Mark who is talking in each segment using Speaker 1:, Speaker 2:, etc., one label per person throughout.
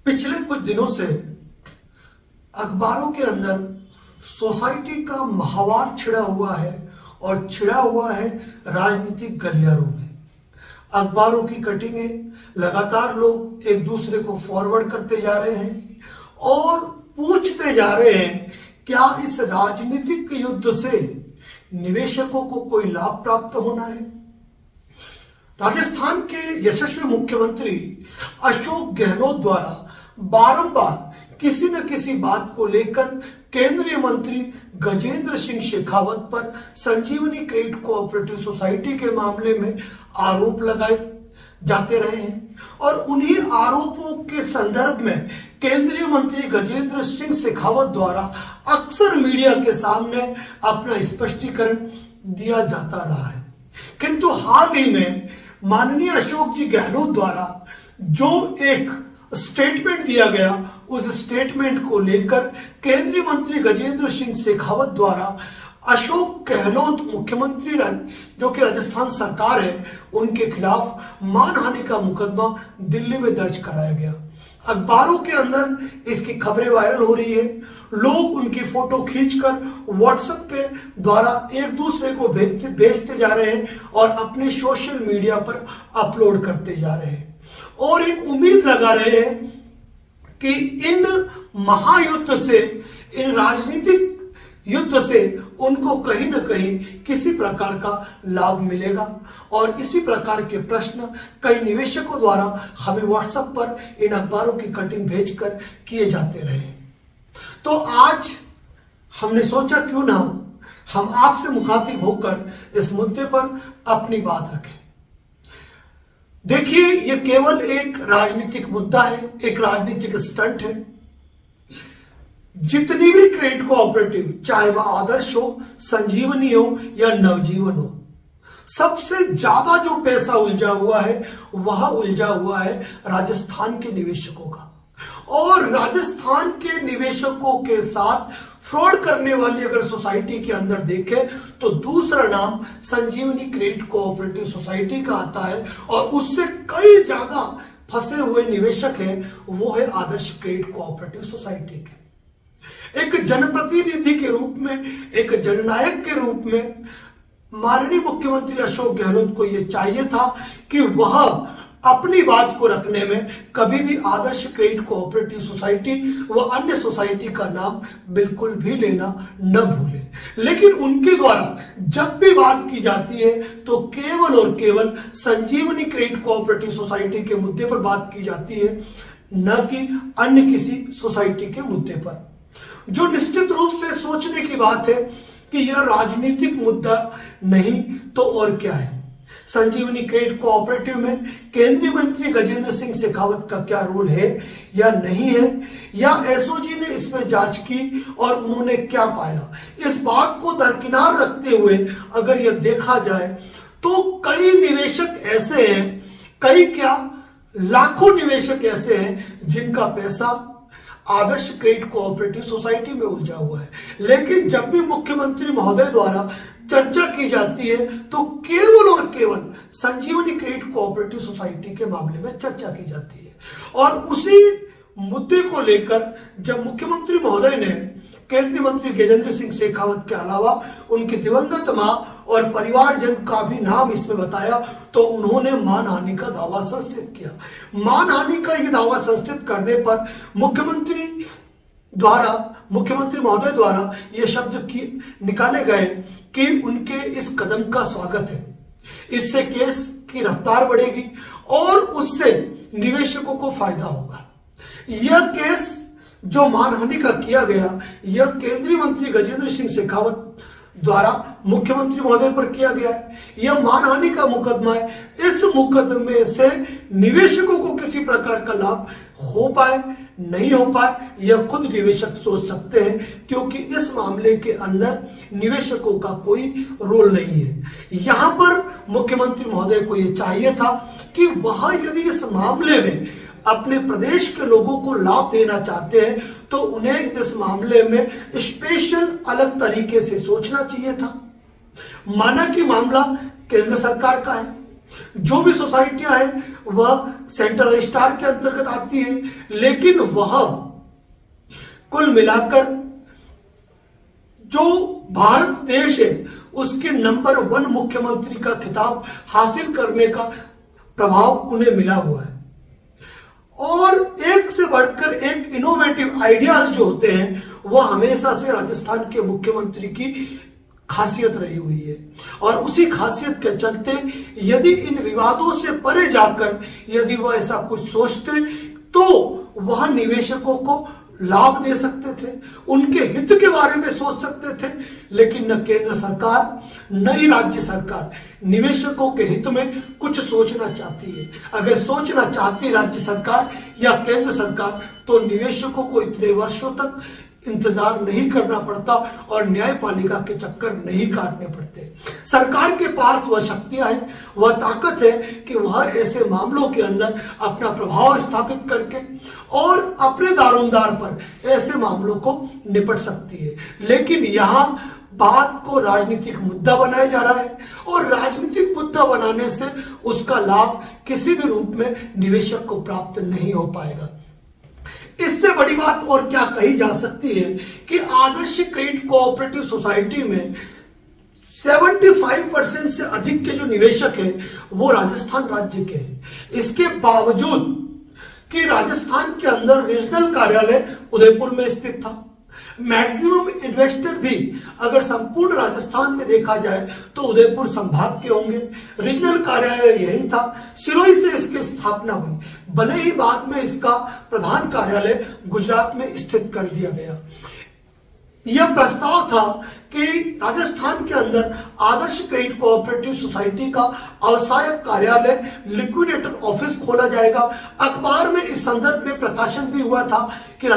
Speaker 1: पिछले कुछ दिनों से अखबारों के अंदर सोसाइटी का माहवार छिड़ा हुआ है और छिड़ा हुआ है राजनीतिक गलियारों में। अखबारों की कटिंगें लगातार लोग एक दूसरे को फॉरवर्ड करते जा रहे हैं और पूछते जा रहे हैं, क्या इस राजनीतिक युद्ध से निवेशकों को कोई लाभ प्राप्त होना है? राजस्थान के यशस्वी मुख्यमंत्री अशोक गहलोत द्वारा बारंबार किसी न किसी बात को लेकर केंद्रीय मंत्री गजेंद्र सिंह शेखावत पर संजीवनी क्रेडिट कोऑपरेटिव सोसाइटी के मामले में आरोप लगाए जाते रहे हैं और उन्हीं आरोपों के संदर्भ में केंद्रीय मंत्री गजेंद्र सिंह शेखावत द्वारा अक्सर मीडिया के सामने अपना स्पष्टीकरण दिया जाता रहा है। किंतु हाल ही में माननीय अशोक जी गहलोत द्वारा जो एक स्टेटमेंट दिया गया, उस स्टेटमेंट को लेकर केंद्रीय मंत्री गजेंद्र सिंह शेखावत द्वारा अशोक गहलोत मुख्यमंत्री जो कि राजस्थान सरकार है, उनके खिलाफ मानहानि का मुकदमा दिल्ली में दर्ज कराया गया। अखबारों के अंदर इसकी खबरें वायरल हो रही है। लोग उनकी फोटो खींचकर व्हाट्सएप के द्वारा एक दूसरे को भेजते जा रहे हैं और अपने सोशल मीडिया पर अपलोड करते जा रहे हैं और एक उम्मीद लगा रहे हैं कि इन महायुद्ध से, इन राजनीतिक युद्ध से उनको कहीं न कहीं किसी प्रकार का लाभ मिलेगा। और इसी प्रकार के प्रश्न कई निवेशकों द्वारा हमें व्हाट्सएप पर इन अखबारों की कटिंग भेजकर किए जाते रहे। तो आज हमने सोचा क्यों ना हम आपसे मुखातिब होकर इस मुद्दे पर अपनी बात रखें। देखिए, यह केवल एक राजनीतिक मुद्दा है, एक राजनीतिक स्टंट है। जितनी भी क्रेडिट कोऑपरेटिव, चाहे वह आदर्श हो, संजीवनी हो या नवजीवन हो, सबसे ज्यादा जो पैसा उलझा हुआ है वह उलझा हुआ है राजस्थान के निवेशकों का। और राजस्थान के निवेशकों के साथ फ्रॉड करने वाली अगर सोसाइटी के अंदर देखें तो दूसरा नाम संजीवनी क्रेडिट कोऑपरेटिव सोसाइटी का आता है और उससे कई ज्यादा फंसे हुए निवेशक हैं, वो है आदर्श क्रेडिट कोऑपरेटिव सोसाइटी के। एक जनप्रतिनिधि के रूप में, एक जननायक के रूप में माननीय मुख्यमंत्री अशोक गहलोत को यह चाहिए था कि वह अपनी बात को रखने में कभी भी आदर्श क्रेडिट कोऑपरेटिव सोसाइटी व अन्य सोसाइटी का नाम बिल्कुल भी लेना न भूले। लेकिन उनके द्वारा जब भी बात की जाती है तो केवल और केवल संजीवनी क्रेडिट कोऑपरेटिव सोसाइटी के मुद्दे पर बात की जाती है, न कि अन्य किसी सोसाइटी के मुद्दे पर, जो निश्चित रूप से सोचने की बात है कि यह राजनीतिक मुद्दा नहीं तो और क्या है। संजीवनी क्रेडिट कोऑपरेटिव में केंद्रीय मंत्री गजेंद्र सिंह शेखावत का क्या रोल है या नहीं है, या एसओजी ने इसमें जांच की और उन्होंने क्या पाया, इस बात को दरकिनार रखते हुए अगर यह देखा जाए तो कई निवेशक ऐसे हैं, कई क्या लाखों निवेशक ऐसे हैं जिनका पैसा आदर्श क्रेडिट कोऑपरेटिव सोसाइटी में उलझा हुआ है। लेकिन जब भी मुख्यमंत्री महोदय द्वारा चर्चा की जाती है तो केवल और केवल संजीवनी क्रेडिट कोऑपरेटिव सोसाइटी के मामले में चर्चा की जाती है। और उसी मुद्दे को लेकर जब मुख्यमंत्री महोदय ने केंद्रीय मंत्री गजेंद्र सिंह शेखावत के अलावा उनकी दिवंगत मां और परिवारजन का भी नाम इसमें बताया तो उन्होंने मानहानि का दावा संस्थित किया। मानहानि का यह दावा संस्थित करने पर मुख्यमंत्री महोदय द्वारा ये शब्द निकाले गए कि उनके इस कदम का स्वागत है, इससे केस की रफ्तार बढ़ेगी और उससे निवेशकों को फायदा होगा। यह केस जो मानहानि का किया गया, यह केंद्रीय मंत्री गजेंद्र सिंह शेखावत द्वारा मुख्यमंत्री महोदय पर किया गया है। यह मानहानि का मुकदमा है। इस मुकदमे से निवेशकों को किसी प्रकार का लाभ हो पाए नहीं हो पाए, यह खुद निवेशक सोच सकते हैं, क्योंकि इस मामले के अंदर निवेशकों का कोई रोल नहीं है। यहां पर मुख्यमंत्री महोदय को यह चाहिए था कि वह यदि इस मामले में अपने प्रदेश के लोगों को लाभ देना चाहते हैं तो उन्हें इस मामले में स्पेशल अलग तरीके से सोचना चाहिए था। माना कि मामला केंद्र सरकार का है, जो भी सोसाइटियां हैं वह सेंट्रल रजिस्ट्रार के अंतर्गत आती है, लेकिन वह कुल मिलाकर जो भारत देश है उसके नंबर 1 मुख्यमंत्री का खिताब हासिल करने का प्रभाव उन्हें मिला हुआ है। और एक से बढ़कर एक इनोवेटिव आइडियाज जो होते हैं वह हमेशा से राजस्थान के मुख्यमंत्री की खासियत रही हुई है। और उसी खासियत के चलते यदि इन विवादों से परे जाकर यदि वह ऐसा कुछ सोचते तो वह निवेशकों को लाभ दे सकते थे, उनके हित के बारे में सोच सकते थे। लेकिन न केंद्र सरकार न ही राज्य सरकार निवेशकों के हित में कुछ सोचना चाहती है। अगर सोचना चाहती राज्य सरकार या केंद्र सरकार तो निवेशकों को इतने वर्षों तक इंतजार नहीं करना पड़ता और न्यायपालिका के चक्कर नहीं काटने पड़ते। सरकार के पास वह शक्तियां है, वह ताकत है कि वह ऐसे मामलों के अंदर अपना प्रभाव स्थापित करके और अपने दारोमदार पर ऐसे मामलों को निपट सकती है। लेकिन यहां बात को राजनीतिक मुद्दा बनाया जा रहा है और राजनीतिक मुद्दा बनाने से उसका लाभ किसी भी रूप में निवेशक को प्राप्त नहीं हो पाएगा। इससे बड़ी बात और क्या कही जा सकती है कि आदर्श क्रेडिट कोऑपरेटिव सोसाइटी में 75% से अधिक के जो निवेशक हैं वो राजस्थान राज्य के हैं। इसके बावजूद कि राजस्थान के अंदर रीजनल कार्यालय उदयपुर में स्थित था, मैक्सिमम इन्वेस्टर भी अगर संपूर्ण राजस्थान में देखा जाए तो उदयपुर संभाग के होंगे। रीजनल कार्यालय यही था, सिरोही से इसकी स्थापना हुई, भले ही बाद में इसका प्रधान कार्यालय गुजरात में स्थित कर दिया गया। यह प्रस्ताव था कि राजस्थान के अंदर आदर्श क्रेडिट कोऑपरेटिव सोसाइटी का अवसायक कार्यालय लिक्विडेटर ऑफिस खोला जाएगा। अखबार में इस संदर्भ में प्रकाशन भी हुआ था कि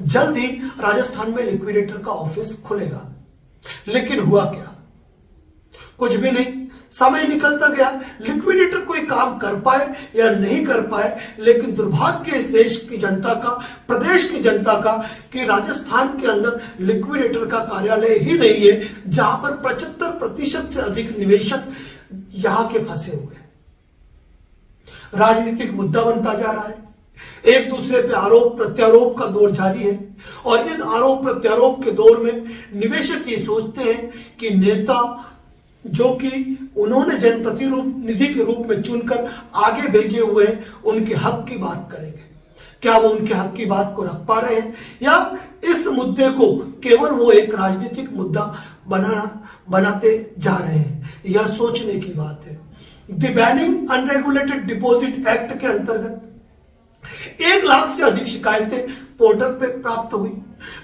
Speaker 1: जल्द ही राजस्थान में लिक्विडेटर का ऑफिस खुलेगा। लेकिन हुआ क्या? कुछ भी नहीं। समय निकलता गया, लिक्विडेटर कोई काम कर पाए या नहीं कर पाए, लेकिन दुर्भाग्य इस देश की जनता का, प्रदेश की जनता का कि राजस्थान के अंदर लिक्विडेटर का कार्यालय ही नहीं है जहां पर 75% से अधिक निवेशक यहां के फंसे हुए हैं। राजनीतिक मुद्दा बनता जा रहा है, एक दूसरे पे आरोप प्रत्यारोप का दौर जारी है और इस आरोप प्रत्यारोप के दौर में निवेशक ये सोचते हैं कि नेता जो कि उन्होंने जनप्रतिनिधि के रूप में चुनकर आगे भेजे हुए हैं उनके हक की बात करेंगे। क्या वो उनके हक की बात को रख पा रहे हैं या इस मुद्दे को केवल वो एक राजनीतिक मुद्दा बनाते जा रहे हैं? यह सोचने की बात है। The banning unregulated deposit act के अंतर्गत 1 लाख से अधिक शिकायतें पोर्टल पे प्राप्त हुई।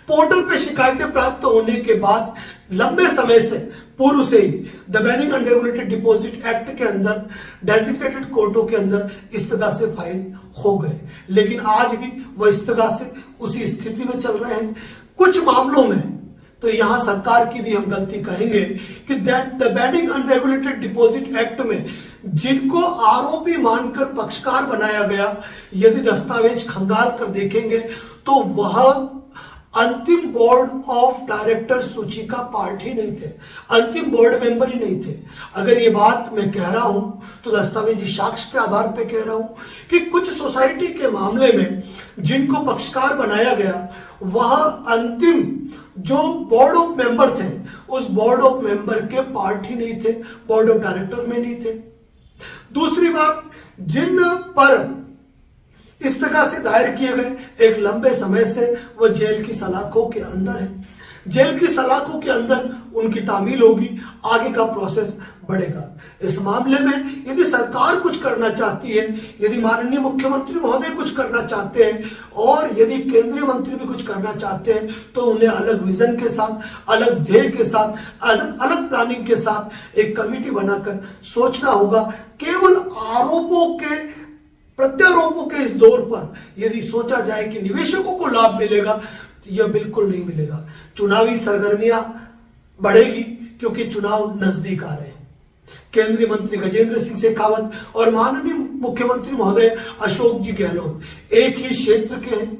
Speaker 1: पोर्टल पे शिकायतें प्राप्त होने के बाद लंबे समय से पूर्व से ही the banning unregulated deposit act के अंदर डेजिग्नेटेड कोर्टों के अंदर इस्तगासे फाइल हो गए, लेकिन आज भी वह इस्तगासे उसी स्थिति में चल रहे हैं। कुछ मामलों में तो यहां सरकार की भी हम गलती कहेंगे कि the banning unregulated deposit act में जिनको आरोपी मानकर पक्षकार बनाया गया, यदि दस्तावेज खंगाल कर देखेंगे तो वह अंतिम बोर्ड ऑफ डायरेक्टर सूची का पार्ट ही नहीं थे, अंतिम बोर्ड मेंबर ही नहीं थे। अगर ये बात मैं कह रहा हूं तो दस्तावेजी साक्ष्य के आधार पर कह रहा हूं कि कुछ सोसाइटी के मामले में जिनको पक्षकार बनाया गया वह अंतिम जो बोर्ड ऑफ मेंबर थे उस बोर्ड ऑफ मेंबर के पार्ट ही नहीं थे, बोर्ड ऑफ डायरेक्टर में नहीं थे। दूसरी बात, जिन पर इस्तगासे दायर किए गए एक लंबे समय से वह जेल की सलाखों के अंदर है। जेल की सलाखों के अंदर उनकी तामील होगी, आगे का प्रोसेस बढ़ेगा। इस मामले में यदि सरकार कुछ करना चाहती है, यदि माननीय मुख्यमंत्री महोदय कुछ करना चाहते हैं और यदि केंद्रीय मंत्री भी कुछ करना चाहते हैं तो उन्हें अलग विजन के साथ, अलग ध्येय के साथ, अलग प्लानिंग के साथ एक कमेटी बनाकर सोचना होगा। केवल आरोपों के प्रत्यारोपों के इस दौर पर यदि सोचा जाए कि निवेशकों को लाभ मिलेगा तो यह बिल्कुल नहीं मिलेगा। चुनावी सरगर्मियां बढ़ेगी क्योंकि चुनाव नजदीक आ रहे हैं। केंद्रीय मंत्री गजेंद्र सिंह शेखावत और माननीय मुख्यमंत्री महोदय अशोक जी गहलोत एक ही क्षेत्र के हैं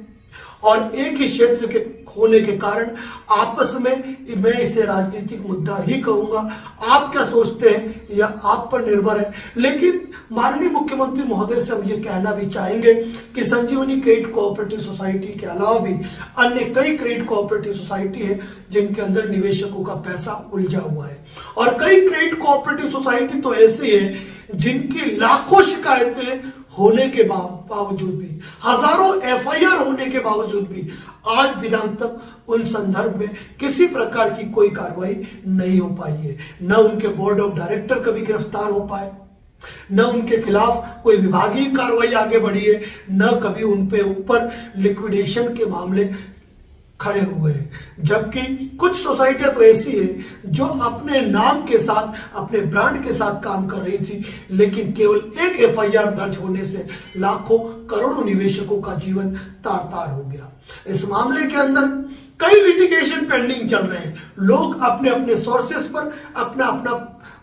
Speaker 1: और एक ही क्षेत्र के होने के कारण आपस में मैं इसे राजनीतिक मुद्दा ही कहूंगा। आप क्या सोचते हैं यह आप पर निर्भर है। लेकिन माननीय मुख्यमंत्री महोदय से हम ये कहना भी चाहेंगे कि संजीवनी क्रेडिट कोऑपरेटिव सोसाइटी के अलावा भी अन्य कई क्रेडिट कोऑपरेटिव सोसाइटी है जिनके अंदर निवेशकों का पैसा उलझा हुआ है। और कई क्रेडिट कोऑपरेटिव सोसाइटी तो ऐसी है जिनकी लाखों शिकायतें होने के बावजूद भी, हजारों एफआईआर होने के बावजूद भी आज दिनांक तक उन संदर्भ में किसी प्रकार की कोई कार्रवाई नहीं हो पाई है। न उनके बोर्ड ऑफ डायरेक्टर कभी गिरफ्तार हो पाए, न उनके खिलाफ कोई विभागीय कार्रवाई आगे बढ़ी है, न कभी उनपे ऊपर लिक्विडेशन के मामले खड़े हुए हैं। जबकि कुछ सोसाइटियां तो ऐसी है जो अपने नाम के साथ, अपने ब्रांड के साथ काम कर रही थी, लेकिन केवल एक एफआईआर दर्ज होने से लाखों करोड़ों निवेशकों का जीवन तार तार हो गया। इस मामले के अंदर कई लिटिगेशन पेंडिंग चल रहे हैं। लोग अपने अपने सोर्सेस पर अपना अपना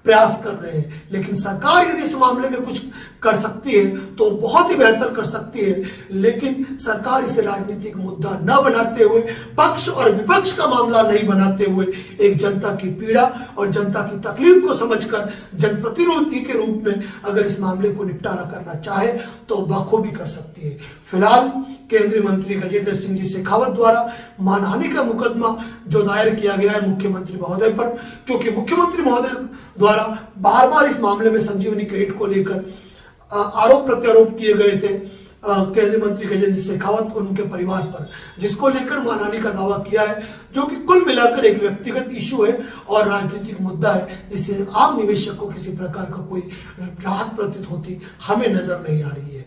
Speaker 1: प्रयास कर रहे हैं, लेकिन सरकार यदि इस मामले में कुछ कर सकती है तो बहुत ही बेहतर कर सकती है। लेकिन सरकार इसे राजनीतिक मुद्दा न बनाते हुए, पक्ष और विपक्ष का मामला नहीं बनाते हुए, एक जनता की पीड़ा और जनता की तकलीफ को समझकर जनप्रतिनिधि के रूप में अगर इस मामले को निपटारा करना चाहे तो बखूबी कर सकती है। फिलहाल केंद्रीय मंत्री गजेंद्र सिंह जी शेखावत द्वारा मानहानि का मुकदमा जो दायर किया गया है मुख्यमंत्री महोदय पर, क्योंकि मुख्यमंत्री महोदय द्वारा बार बार इस मामले में संजीवनी क्रेडिट को लेकर आरोप प्रत्यारोप किए गए थे केंद्रीय मंत्री गजेंद्र शेखावत और उनके परिवार पर, जिसको लेकर मानहानि का दावा किया है, जो कि कुल मिलाकर एक व्यक्तिगत इशू है और राजनीतिक मुद्दा है, जिससे आम निवेशक को किसी प्रकार का कोई राहत प्रतीत होती हमें नजर नहीं आ रही है।